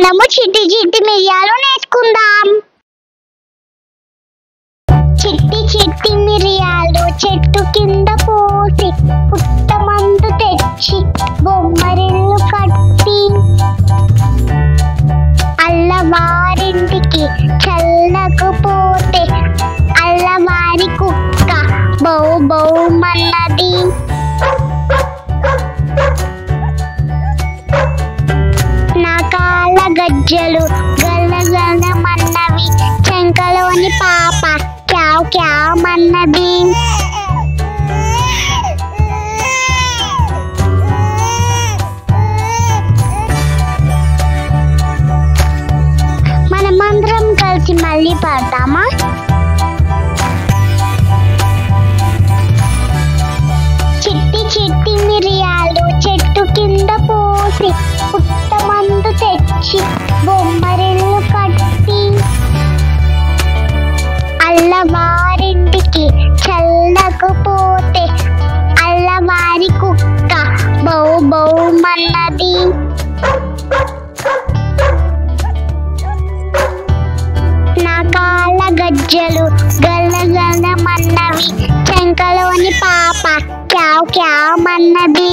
మనము చిట్టి చిట్టి మిరియాలు నేర్చుకుందాం. చిట్టి చిట్టి మిరియాలు చెట్టు కింద పోసి పుట్టమందు తెచ్చి బొమ్మరిల్లు కట్టి అల్లవారింటికి చల్లకపోతే అల్లవారి కుక్క బౌ బౌమన్నది. నాకాల గజ్జలు గలగలమన్నవి, చెంకలోని పాప క్యావ్ క్యావ్ మన్నది. మనమందరం కలిసి మళ్ళీ పాడతామా? చిట్టి చిట్టి మిరియాలు చెట్టు కింద పోసి పుట్టమందు తెచ్చి బొమ్మరిల్లు కట్టి అల్లవారింటికి చల్లకపోతే అల్లవారి కుక్క బౌ బౌమన్నది. నాకాల గజ్జలు గలగలమన్నవి, చెంకలోని పాప క్యావ్ క్యావ్ మన్నది.